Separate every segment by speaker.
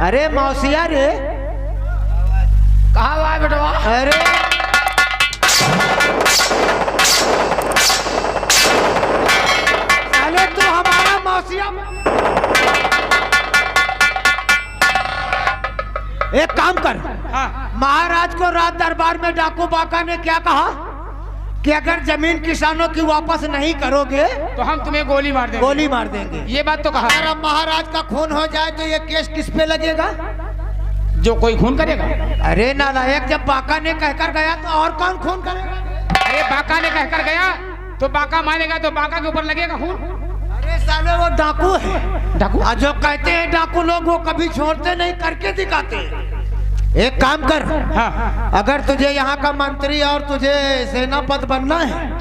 Speaker 1: अरे मौसिया रे,
Speaker 2: कहाँ हुआ है बेटवा?
Speaker 1: अरे साले तू हमारा मौसिया। एक काम कर,
Speaker 2: हाँ।
Speaker 1: महाराज को रात दरबार में डाकू बाका ने क्या कहा कि अगर जमीन किसानों की वापस नहीं करोगे
Speaker 2: तो हम तुम्हें गोली मार देंगे।
Speaker 1: गोली मार देंगे।
Speaker 2: ये बात तो कहा।
Speaker 1: अगर अब महाराज का खून हो जाए तो ये केस किस पे लगेगा?
Speaker 2: जो कोई खून करेगा।
Speaker 1: अरे नालायक, जब बाका ने कहकर गया तो और कौन खून करेगा?
Speaker 2: अरे बाका ने कहकर गया तो बाका मानेगा तो बाका के ऊपर लगेगा खून।
Speaker 1: अरे साले वो डाकू है।
Speaker 2: डाकू?
Speaker 1: जो कहते हैं डाकू लोग वो कभी छोड़ते नहीं, करके दिखाते हैं। एक काम कर,
Speaker 2: हाँ।
Speaker 1: अगर तुझे यहाँ का मंत्री और तुझे सेनापति बनना है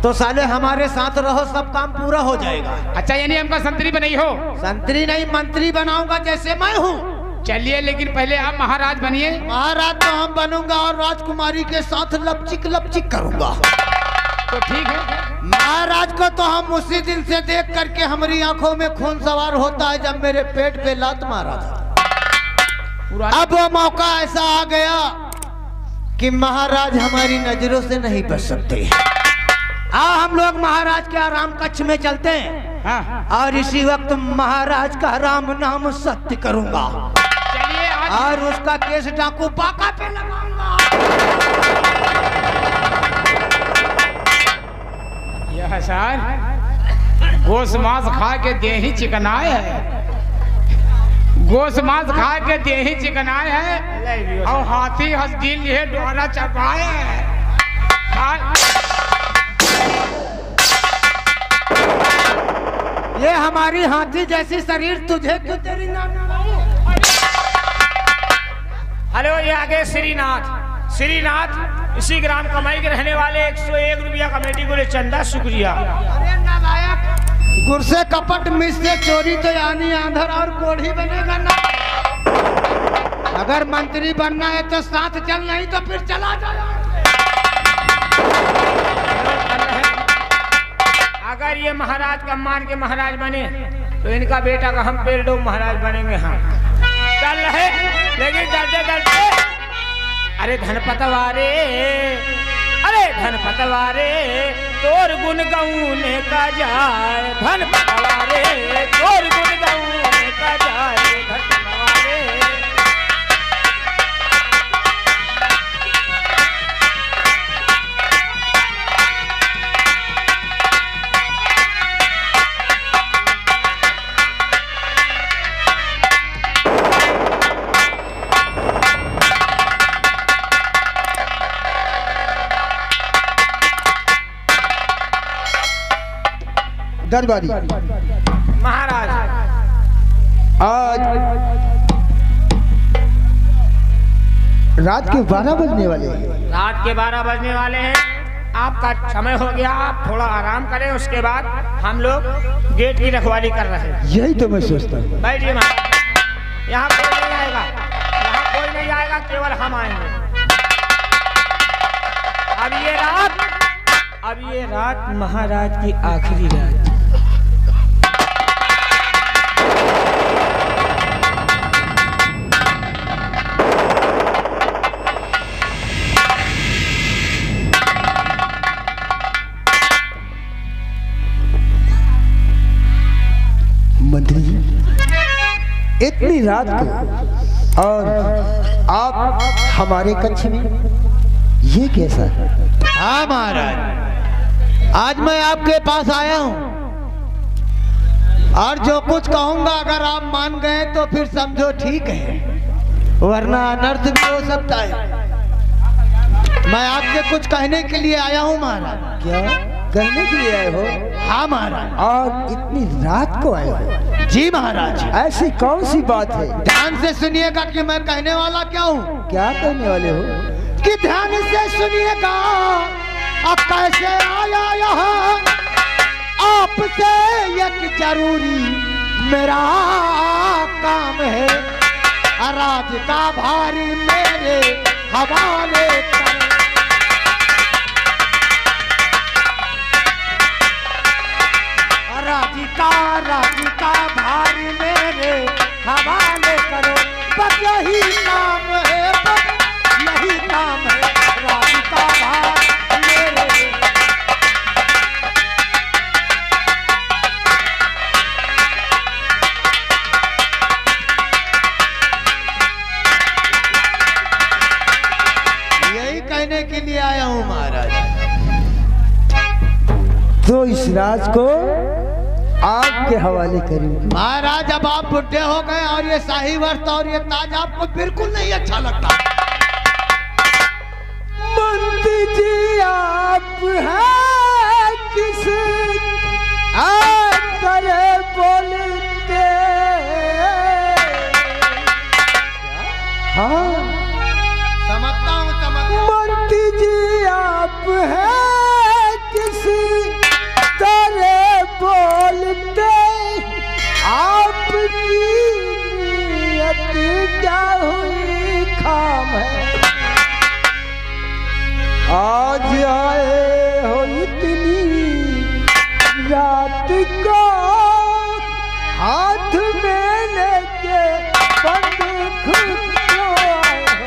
Speaker 1: तो साले हमारे साथ रहो, सब काम पूरा हो जाएगा।
Speaker 2: अच्छा, यानी हमका संतरी बनी हो?
Speaker 1: संतरी नहीं, मंत्री बनाऊंगा जैसे मैं हूँ।
Speaker 2: चलिए, लेकिन पहले आप महाराज बनिए।
Speaker 1: महाराज तो हम बनूंगा और राजकुमारी के साथ लपचिक लपचिक करूंगा।
Speaker 2: तो ठीक है।
Speaker 1: महाराज को तो हम उसी दिन से देख करके हमारी आंखों में खून सवार होता है जब मेरे पेट पे लात मारा था। अब वो मौका ऐसा आ गया कि महाराज हमारी नजरों से नहीं बच सकते। हम लोग महाराज के आराम कक्ष में चलते हैं।
Speaker 2: हाँ।
Speaker 1: और इसी वक्त महाराज का राम नाम सत्य करूंगा।
Speaker 2: चलिए
Speaker 1: और उसका केस डाकू बाका पे लगाऊंगा।
Speaker 2: यह सर गोश मांस खा के देही चिकनाए है। गोश मांस खा के देही चिकनाए है और हाथी हंसदिल लिए डोरा चपाए है।
Speaker 1: ये हमारी हाथी जैसी शरीर तुझे क्यों तेरी नाम?
Speaker 3: हेलो, ये आगे श्रीनाथ। श्रीनाथ इसी ग्राम कमाई के रहने वाले 101 रुपया कमेटी को ले चंदा, शुक्रिया।
Speaker 1: अरे नालायक, गुर से कपट मिस से चोरी तो यानी आंधर और कोढ़ी बनेगा ना। अगर मंत्री बनना है तो साथ चल, नहीं तो फिर चला जाए।
Speaker 3: अगर ये महाराज का मान के महाराज बने तो इनका बेटा का हम पेड़ डो महाराज बनेंगे। हाँ चल रहे, लेकिन डरते डरते अरे धन पतवारे, अरे धन पतवारे तोर गुण गऊने का जाए। धन पतवारे तोर गुण गऊने का जाए। धन पतवारे।
Speaker 4: दरबारी
Speaker 3: महाराज
Speaker 4: आज रात के 12 बजने वाले हैं।
Speaker 3: रात के 12 बजने वाले हैं। आपका समय हो गया, आप थोड़ा आराम करें, उसके बाद हम लोग गेट की रखवाली कर रहे हैं।
Speaker 4: यही तो मैं सोचता हूँ।
Speaker 3: बैठिए महाराज, यहाँ कोई नहीं आएगा, यहाँ कोई नहीं आएगा, केवल हम आएंगे। अब ये रात महाराज की आखिरी रात।
Speaker 4: मंत्री जी, इतनी रात को और आप हमारे कक्ष में, ये कैसा है?
Speaker 1: हाँ महाराज, आज मैं आपके पास आया हूँ और जो कुछ कहूंगा अगर आप मान गए तो फिर समझो ठीक है, वरना अनर्थ भी हो सकता है। मैं आपसे कुछ कहने के लिए आया हूँ महाराज।
Speaker 4: क्या कहने के लिए आए हो?
Speaker 1: हाँ महाराज।
Speaker 4: और इतनी रात को आए हो?
Speaker 1: जी महाराज।
Speaker 4: ऐसी कौन सी बात है?
Speaker 1: ध्यान से सुनिएगा कि मैं कहने वाला क्या हूँ।
Speaker 4: क्या कहने वाले हो?
Speaker 1: कि ध्यान से सुनिएगा, अब कैसे आया यहाँ आपसे एक जरूरी मेरा काम है। राज का भारी मेरे हवाले कर। राज का भारी मेरे हवाले करो।
Speaker 4: राज को आपके हवाले करूंगी।
Speaker 1: महाराज अब आप बुढ़े हो गए और ये शाही वस्त्र और ये ताज आपको बिल्कुल नहीं अच्छा लगता।
Speaker 4: मंत्री जी आप हैं किस तरह बोलते? हाँ
Speaker 1: समझता हूँ।
Speaker 4: मंत्री जी आप हैं किस तरह बोलते? आपकी नीयत क्या हुई खाम है? आज आए हो इतनी रात को हाथ में लेके बंदूक क्यों आए हो?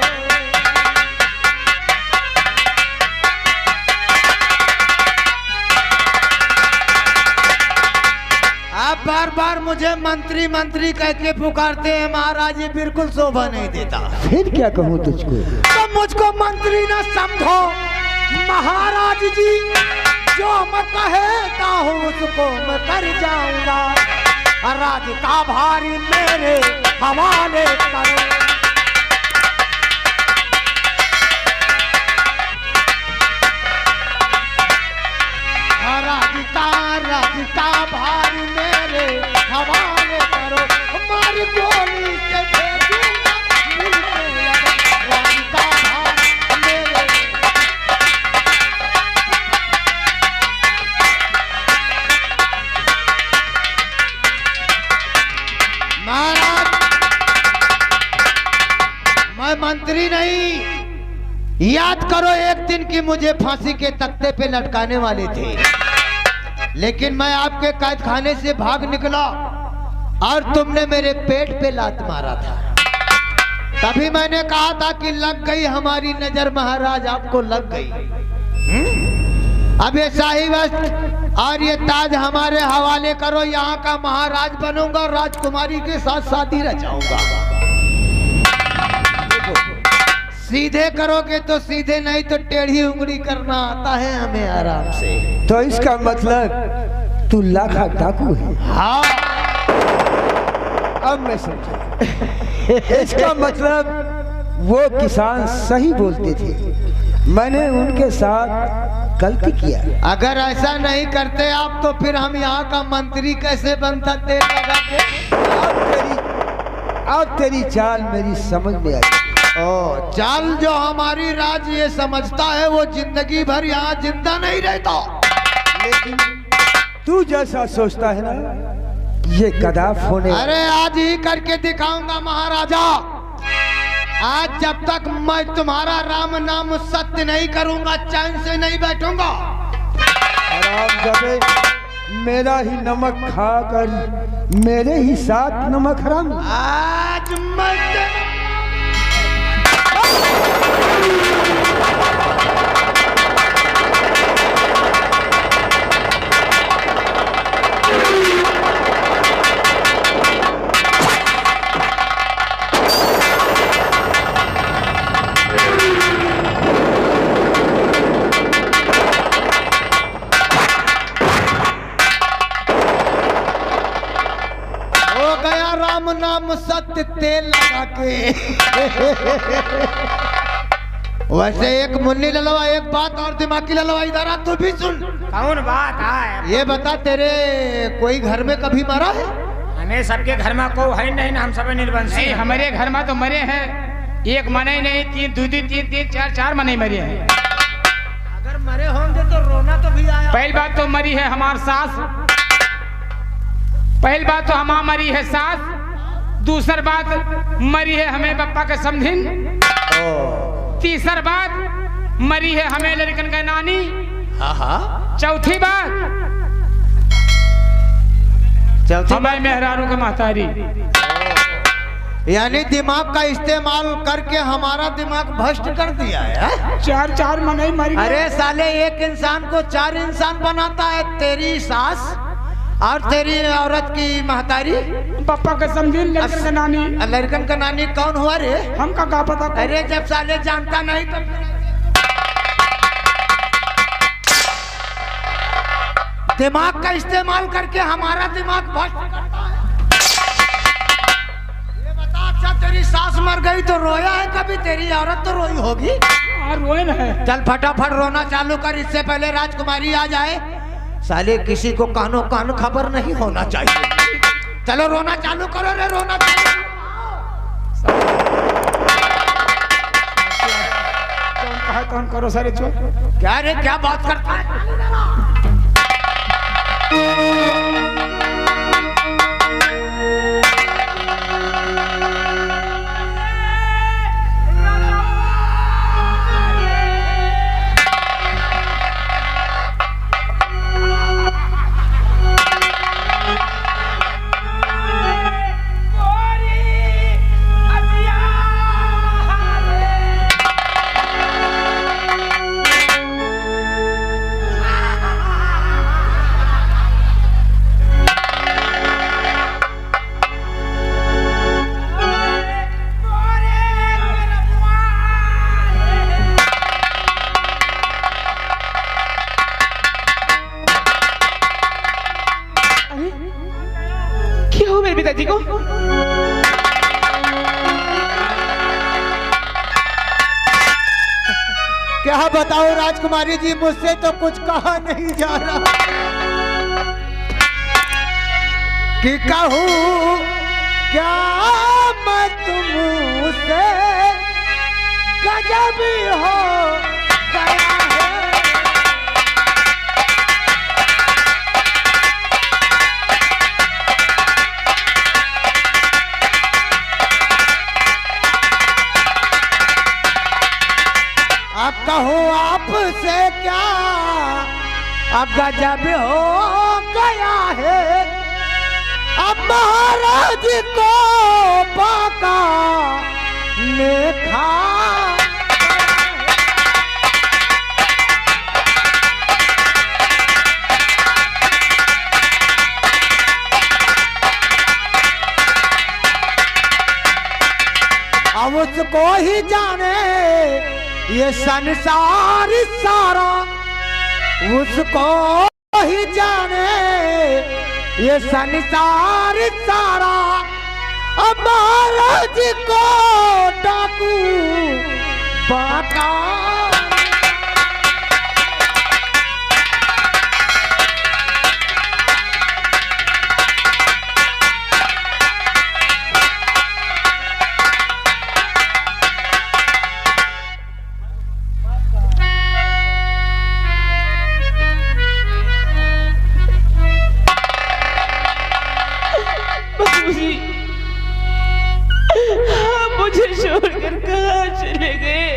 Speaker 1: आप बार बार मुझे मंत्री मंत्री कह के पुकारते हैं महाराज, ये बिल्कुल शोभा नहीं देता।
Speaker 4: फिर क्या कहूँ तुझको?
Speaker 1: तो मुझको मंत्री न समझो महाराज जी, जो मैं कहता हूँ उसको मैं कर जाऊंगा। राज का भारी मेरे हवाले करो। राज का भारी मेरे हवाले करो। हमारी गोली से भेजूंगा मिलके राज का भार मेरे। महाराज मैं मंत्री नहीं, याद करो एक दिन की मुझे फांसी के तख्ते पे लटकाने वाले थे, लेकिन मैं आपके कैद खाने से भाग निकला और तुमने मेरे पेट पे लात मारा था। तभी मैंने कहा था कि लग गई हमारी नजर महाराज, आपको लग गई। अब ये शाही वस्त्र और ये ताज हमारे हवाले करो, यहाँ का महाराज बनूंगा, राजकुमारी के साथ शादी रचाऊंगा। सीधे करोगे तो सीधे, नहीं तो टेढ़ी उंगली करना आता है हमें आराम से।
Speaker 4: तो इसका मतलब तू लाखा डाकू है?
Speaker 1: हाँ
Speaker 4: अब मैं समझा। इसका मतलब वो किसान सही बोलते थे, मैंने उनके साथ गलती किया।
Speaker 1: अगर ऐसा नहीं करते आप तो फिर हम यहाँ का मंत्री कैसे बनता तेल लगा के?
Speaker 4: अब तेरी चाल मेरी समझ में आई।
Speaker 1: ओ चाल जो हमारी राज ये समझता है वो जिंदगी भर यहाँ जिंदा नहीं रहता।
Speaker 4: लेकिन तू जैसा सोचता है ना, ये गदाफ होने।
Speaker 1: अरे आज ही करके दिखाऊंगा महाराजा। आज जब तक मैं तुम्हारा राम नाम सत्य नहीं करूंगा चैन से नहीं बैठूंगा।
Speaker 4: मेरा ही नमक खाकर मेरे ही साथ नमक हराम।
Speaker 1: आज मैं राम नाम सत्य तेल लगा के। वैसे एक मुन्नी ललवा, एक बात और दिमागी ललवा इधर आ, तू भी सुन।
Speaker 3: कौन बात है?
Speaker 1: ये बता तेरे कोई घर में कभी मरा है?
Speaker 3: हमें सबके घर में को है नहीं ना, हम सब निर्वंशी।
Speaker 2: नहीं, हमारे घर में तो मरे हैं, एक मने नहीं, तीन दो तीन चार मने मरे हैं।
Speaker 1: अगर मरे होंगे तो रोना तो भी आया।
Speaker 2: पहली बात तो मरी है हमारी सास, पहली बात तो हमारी मरी है सास, दूसरी बात मरी है हमें पप्पा के समधिन, तीसरी बात मरी है हमें लड़कन का नानी, चौथी बात हमें मेहरारू का महतारी।
Speaker 1: यानी दिमाग का इस्तेमाल करके हमारा दिमाग भ्रष्ट कर दिया है।
Speaker 2: चार मने मरी।
Speaker 1: अरे साले एक इंसान को चार इंसान बनाता है, तेरी सास और तेरी औरत की महतारी,
Speaker 2: पापा के समझीन, लड़कन का नानी।
Speaker 1: लड़कन का नानी कौन हुआ रे?
Speaker 2: हमका क्या पता।
Speaker 1: अरे जब साले जानता नहीं तो दिमाग का इस्तेमाल करके हमारा दिमाग भ्रष्ट करता है। ये बता, अच्छा तेरी सास मर गई तो रोया है कभी? तेरी औरत तो रोई होगी।
Speaker 2: रोए ना है।
Speaker 1: चल फटाफट रोना चालू कर, इससे पहले राजकुमारी आ जाए। साले किसी को कानो कान खबर नहीं होना चाहिए। चलो रोना चालू करो रे, रोना चालू
Speaker 2: कौन करो सारे चोर।
Speaker 1: क्या रे, क्या बात करता है?
Speaker 5: क्या हो मेरे पिताजी को?
Speaker 1: क्या बताओ राजकुमारी जी, मुझसे तो कुछ कहा नहीं जा रहा कि कहूँ क्या मैं तुमसे, गजब हो गया है। अब कहूँ आपसे क्या, अब गजब हो गया है। अब महाराज को पाका ने खा। अब उसको ही जाने ये संसार सारा, उसको ही जाने ये संसार सारा। अब महाराज को डाकू बाका।
Speaker 5: मुझे छोड़कर कहाँ चले गए?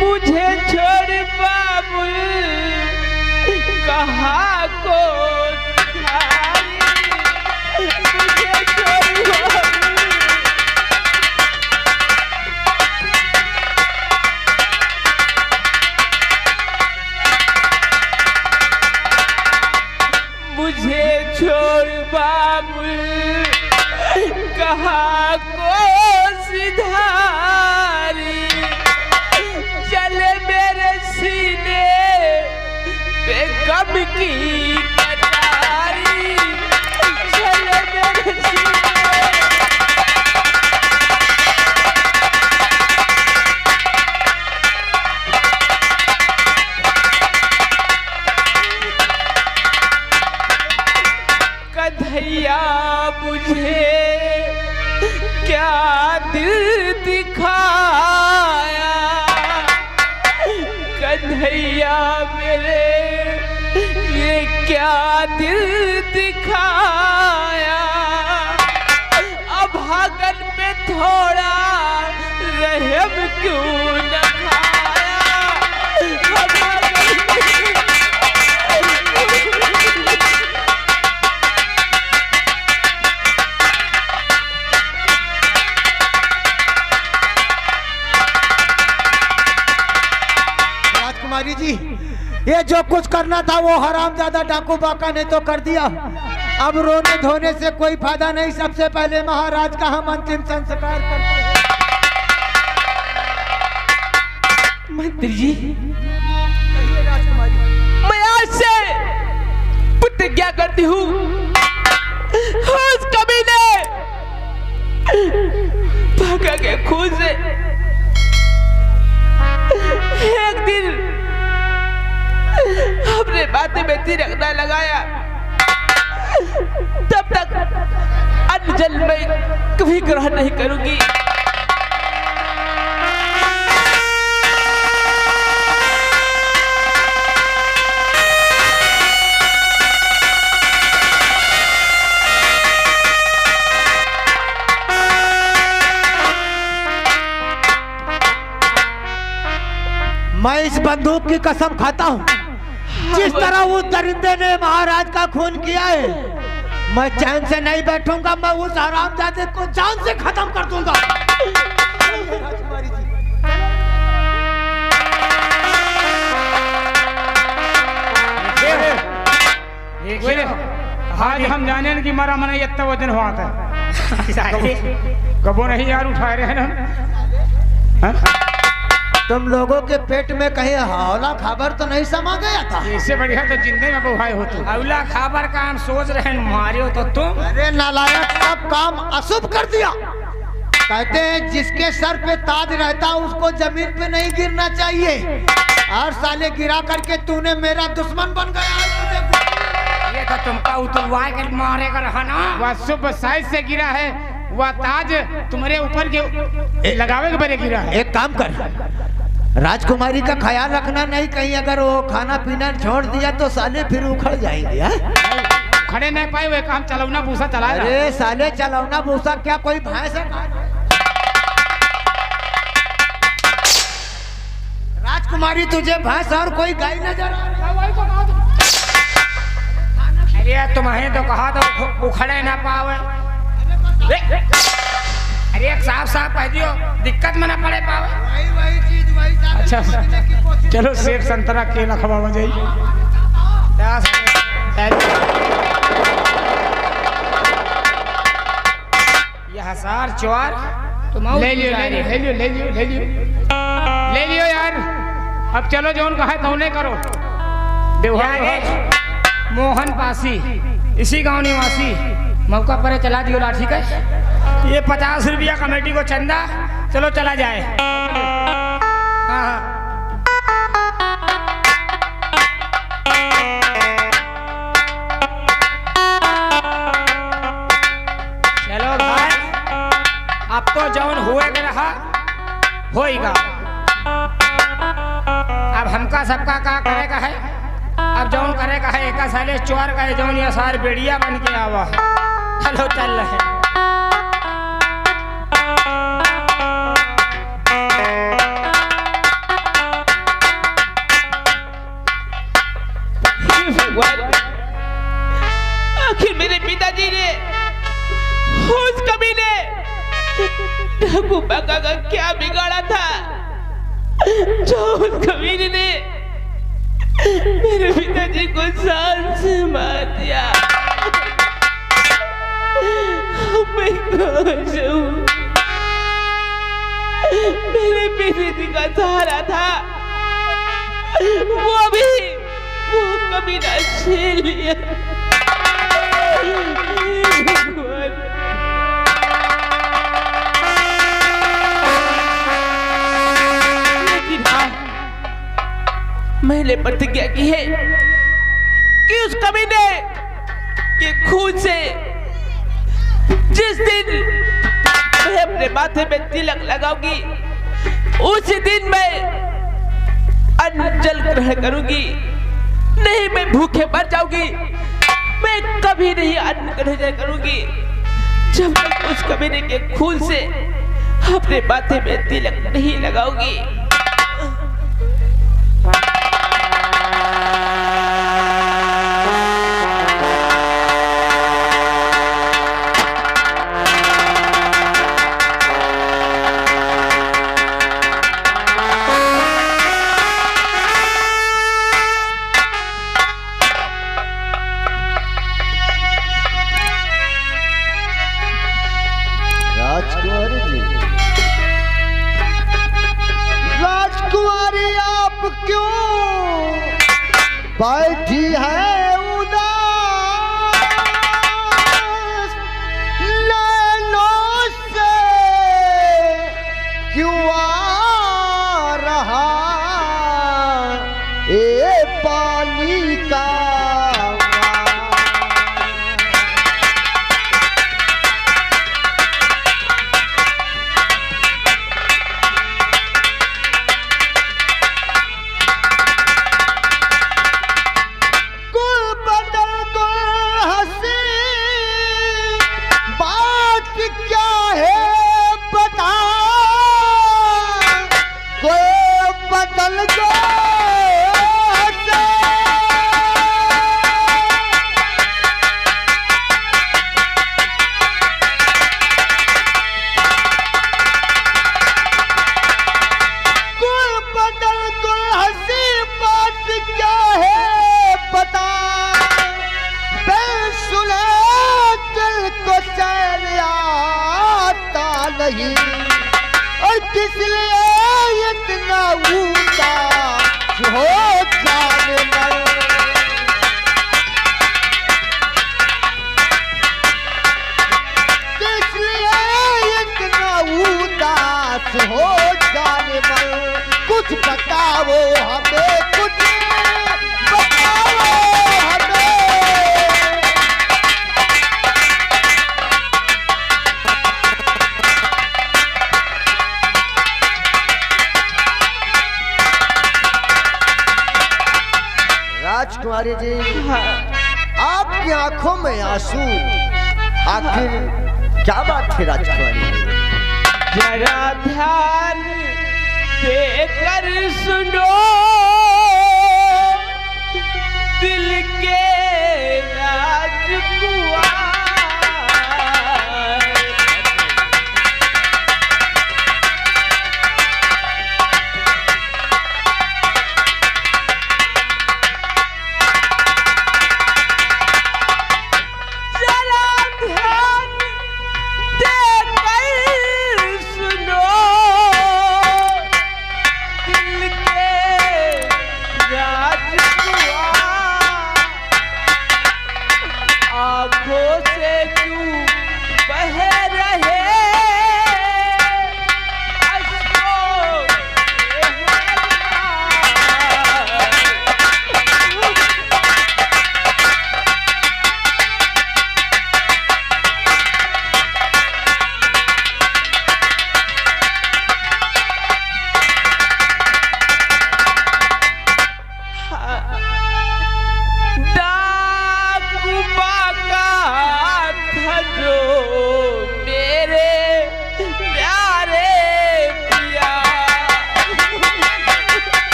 Speaker 5: मुझे छोड़ बाबुल कहाँ को मुझे छोड़ मुझे छोड़ बाबुल कहाँ को सिधारी। चले मेरे सीने पे गम की कटारी। चले मेरे सीने कन्हैया मुझे क्या दिल दिखाया। कन्हैया मेरे ये क्या दिल दिखाया। अब भागन पे थोड़ा रहम क्यों न खाया।
Speaker 1: राजकुमारी जी, ये जो कुछ करना था वो हरामजादा डाकू बाका ने तो कर दिया। अब रोने धोने से कोई फायदा नहीं। सबसे पहले महाराज का हम अंतिम संस्कार करते हैं।
Speaker 5: मंत्री जी,
Speaker 1: राजकुमारी,
Speaker 5: मैं आज से प्रतिज्ञा करती हूँ उस कमीने भागा के खून से एक दिन अपने बातें में तिरक न लगाया तब तक अन्न जल में कभी ग्रहण नहीं करूंगी।
Speaker 1: मैं इस बंदूक की कसम खाता हूँ, जिस तरह उस दरिंदे ने महाराज का खून किया है, मैं चैन से नहीं बैठूंगा। मैं उस हरामजादे को जान से खत्म कर दूंगा।
Speaker 2: आज हम जाने कि मारा मना इतना वजन हुआ था। कबो नहीं यार उठाए रहे ना।
Speaker 1: तुम लोगों के पेट में कहीं हौला खबर तो नहीं समा गया था?
Speaker 2: इससे बढ़िया तो जिंदगी में बुहाई होती।
Speaker 3: हौला खबर का हम सोच रहे हैं मारे हो तो तुम।
Speaker 1: अरे नालायक, सब काम अशुभ कर दिया। कहते हैं जिसके सर पे ताज रहता उसको जमीन पे नहीं गिरना चाहिए, और साले गिरा करके तूने मेरा दुश्मन बन गया।
Speaker 3: ये तो तुमका उतरवा के मारे का रहा ना।
Speaker 2: वह शुभ साइज से गिरा है, वह ताज तुम्हारे ऊपर के लगावे के बड़े गिरा है।
Speaker 1: एक काम कर, राजकुमारी का ख्याल रखना, नहीं कहीं अगर वो खाना पीना छोड़ दिया तो साले फिर उखड़ जाएंगे।
Speaker 2: खड़े नहीं पाए हुए काम चलौना भूसा चला।
Speaker 1: अरे साले चलौना भूसा क्या कोई भैंस है? राजकुमारी तुझे भैंस और कोई गाय नजर आ रही?
Speaker 3: अरे तुम्हें तो कहा तो उखड़े ना पावे। अरे एक साफ साफ कह दियो, दिक्कत में ना पड़े पावे।
Speaker 1: वही चीज वही।
Speaker 2: अच्छा चलो सेब संतरा केला खवा जाइए।
Speaker 3: यह सार चोर तुम
Speaker 2: ले लियो यार। अब चलो जो उनका है तो उन्हें करो।
Speaker 3: मोहन पासी इसी गांव निवासी मौका पर चला दियो लाठी का। ये 50 रुपया कमेटी को चंदा, चलो चला जाए। हाँ चलो भाई, अब तो जौन हुए के रहा होएगा। अब हमका सबका का करेगा है। अब जौन करेगा है एक साले चोर का है, जौन ये सार बेड़िया बन के आवा। चलो चल रहे।
Speaker 5: आखिर मेरे पिताजी ने उस कमीने डाकू बाका का क्या बिगाड़ा था जो उस कमीने ने मेरे पिताजी को जान से मार दिया। मैं खुश हूँ, मेरे पिताजी का सहारा था वो कमीना छीन लिया। मैंने प्रतिज्ञा की है कि उस कमीने के खून से जिस दिन मैं अपने माथे में तिलक लगाऊंगी उसी दिन मैं अन्न जल ग्रहण करूंगी। नहीं मैं भूखे मर जाऊंगी, मैं कभी नहीं अन्न ग्रहण करूंगी जब तक उस कमीने के खून से अपने माथे में तिलक नहीं लगाऊंगी।
Speaker 4: राजकुमारी आप क्यों बैठी बदल गो और किस लिए इतना उदास हो जाने मन किस लिए इतना उदास हो जाने मन कुछ बताओ हमें कुछ बताओ हमें राजकुमारी जी आपकी आंखों में आंसू आखिर क्या बात है राजकुमारी
Speaker 5: जरा ध्यान देकर सुनो दिल के राजकुमार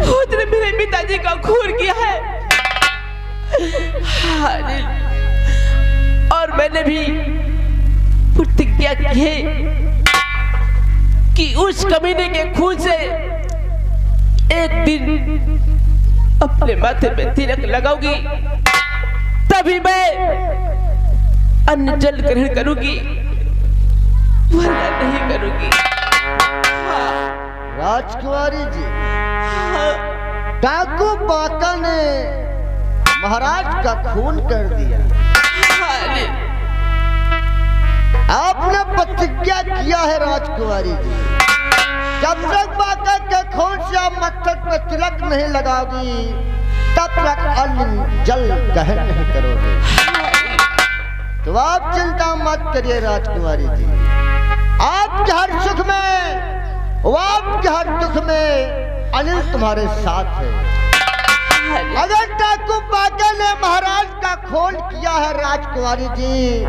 Speaker 5: उसने मेरे पिताजी का खून किया है और मैंने भी प्रतिज्ञा की है कि उस कमीने के खून से एक दिन अपने माथे पे तिलक लगाऊंगी तभी मैं अन्न जल ग्रहण करूंगी वरना नहीं करूंगी।
Speaker 4: राजकुमारी जी डाकू बाका ने महाराज का खून कर दिया। आपने प्रतिज्ञा किया है राजकुमारी जी जब तक बाका के खून से आप मस्तक पे तिलक नहीं लगाओगी तब तक अन्न जल ग्रहण नहीं करोगे। तो आप चिंता मत करिए राजकुमारी जी आपके हर सुख में आपके हर दुख में अनिल तुम्हारे साथ है। अगर डाकू बाका ने महाराज का खून किया है राजकुमारी जी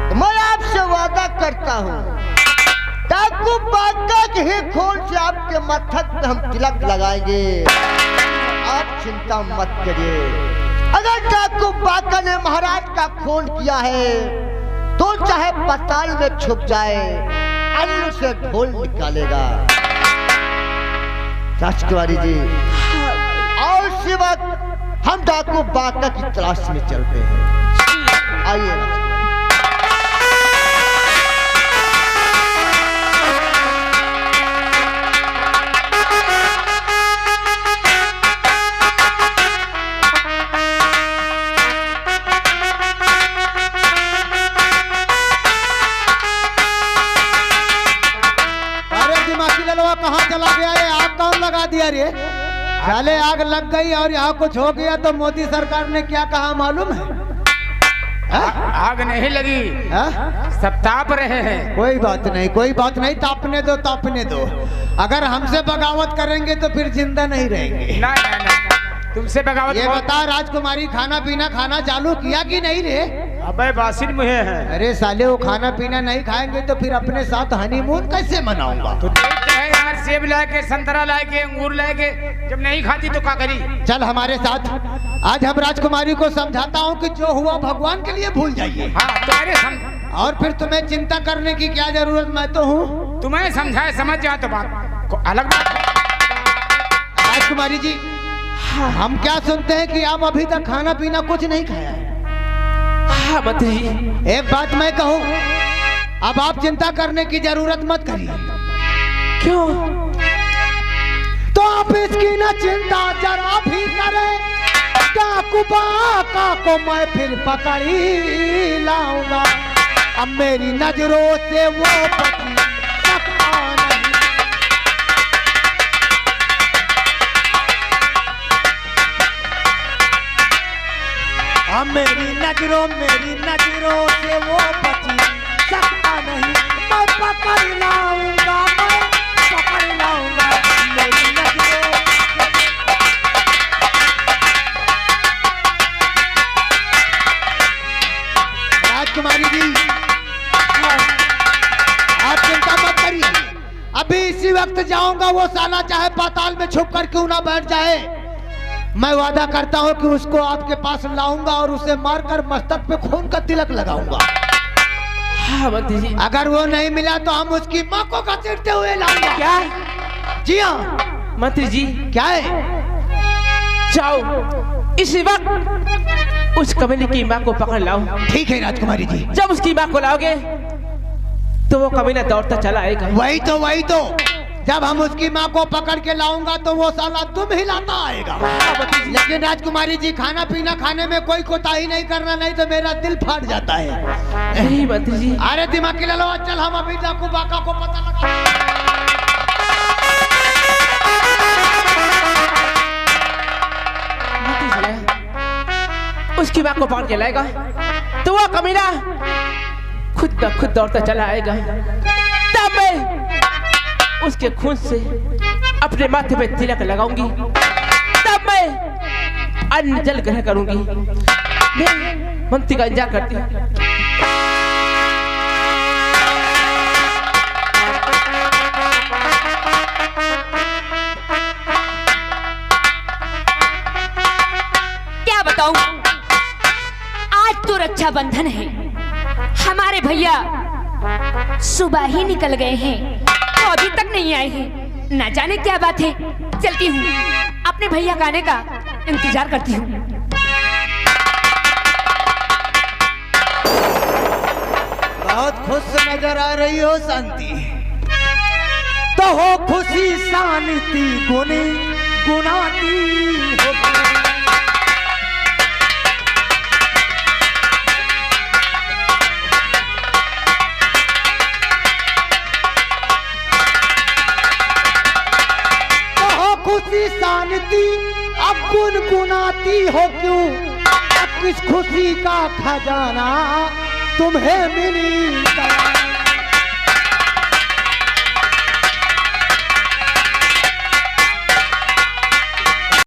Speaker 4: तो मैं आपसे वादा करता हूँ डाकू बाका के ही खून से आपके मस्तक पे हम तिलक लगाएंगे। आप चिंता मत करिए। अगर डाकू बाका ने महाराज का खून किया है तो चाहे पाताल में छुप जाए अन्न से ढोल निकालेगा। राजकुमारी जी और इसी वक्त हम डाकू बाका की तलाश में चलते हैं। आइए
Speaker 1: साले आग लग गई और यहाँ कुछ हो गया तो मोदी सरकार ने क्या कहा मालूम है?
Speaker 2: आग नहीं लगी,
Speaker 1: हाँ?
Speaker 2: सब ताप रहे हैं।
Speaker 1: कोई बात नहीं, कोई बात नहीं, तापने दो तापने दो। अगर हमसे बगावत करेंगे तो फिर जिंदा नहीं रहेंगे।
Speaker 2: ना ना ना, तुमसे बगावत।
Speaker 1: ये बता राजकुमारी, खाना पीना खाना चालू किया कि नहीं रे?
Speaker 2: अबे बासिन मुहे है।
Speaker 1: अरे साले वो खाना पीना नहीं खाएंगे तो फिर अपने साथ हनीमून कैसे मनाऊंगा?
Speaker 2: तो है यार, सेब लाके, संतरा लाके, अंगूर लाके, जब नहीं खाती तो क्या करी?
Speaker 1: चल हमारे साथ, आज हम राजकुमारी को समझाता हूँ कि जो हुआ भगवान के लिए भूल जाइए।
Speaker 2: हाँ तुम्हारे
Speaker 1: और फिर तुम्हें चिंता करने की क्या जरूरत, मैं तो हूँ।
Speaker 2: तुम्हें समझाए समझ जाए तो बात को अलग बात है।
Speaker 1: राजकुमारी जी, हम क्या सुनते हैं कि आप अभी तक खाना पीना कुछ नहीं खाया है।
Speaker 5: हाँ मंत्री जी।
Speaker 1: एक बात मैं कहूँ, अब आप चिंता करने की जरूरत मत करिए।
Speaker 5: क्यों?
Speaker 1: तो आप इसकी न चिंता जरा भी करें, डाकू बाका को मैं फिर पकड़ ही लाऊंगा। अब मेरी नजरों से वो बची सकता नहीं। अब मेरी नजरों से वो बची सकता नहीं। मैं पकड़ लाऊंगा, मैं पकड़ लाऊंगा मेरी नजरों। राजकुमारी जी, आप चिंता मत करिए, अभी इसी वक्त जाऊंगा। वो साला चाहे पाताल में छुप कर क्यों ना बैठ जाए, मैं वादा करता हूं कि उसको आपके पास लाऊंगा और उसे मारकर मस्तक पे खून का तिलक लगाऊंगा।
Speaker 5: हाँ मंत्री जी।
Speaker 1: अगर वो नहीं मिला तो हम उसकी माँ को घसीटते हुए लाऊंगा।
Speaker 5: क्या?
Speaker 1: जी हाँ।
Speaker 5: मंत्री जी
Speaker 1: क्या है?
Speaker 5: जाओ इसी वक्त उस कमीने की माँ को पकड़ लाओ।
Speaker 1: ठीक है राजकुमारी जी।
Speaker 5: जब उसकी माँ को लाओगे तो वो कमीना दौड़ता चला आएगा।
Speaker 1: वही तो जब हम उसकी माँ को पकड़ के लाऊंगा तो वो साला तुम हिलाता आएगा। लेकिन राजकुमारी जी, खाना पीना खाने में कोई कोताही नहीं करना, नहीं तो मेरा दिल फाट जाता है।
Speaker 5: नहीं मंत्री जी।
Speaker 1: अरे दिमाग की लो, चल हम अभी डाकू बाका को पता लगा।
Speaker 5: उसकी माँ को पकड़ के लाएगा तो वो कमीना खुद ब खुद दौड़ता चला आएगा। तब मैं उसके खून से अपने माथे पे तिलक लगाऊंगी। तब मैं अन्न जल ग्रहण करूंगी। मैं मंत्री का इंतजार करती हूँ।
Speaker 6: क्या बताऊं, आज तो रक्षाबंधन है। हमारे भैया सुबह ही निकल गए हैं तो अभी तक नहीं आए हैं। ना जाने क्या बात है। चलती हूँ, अपने भैया का आने का इंतजार करती हूँ।
Speaker 1: बहुत खुश नजर आ रही हो शांति, तो हो खुशी शांति गुनी गुनाती हो। खुशी शांति अब गुनगुनाती हो क्यों? अब किस खुशी का खजाना तुम्हें मिली?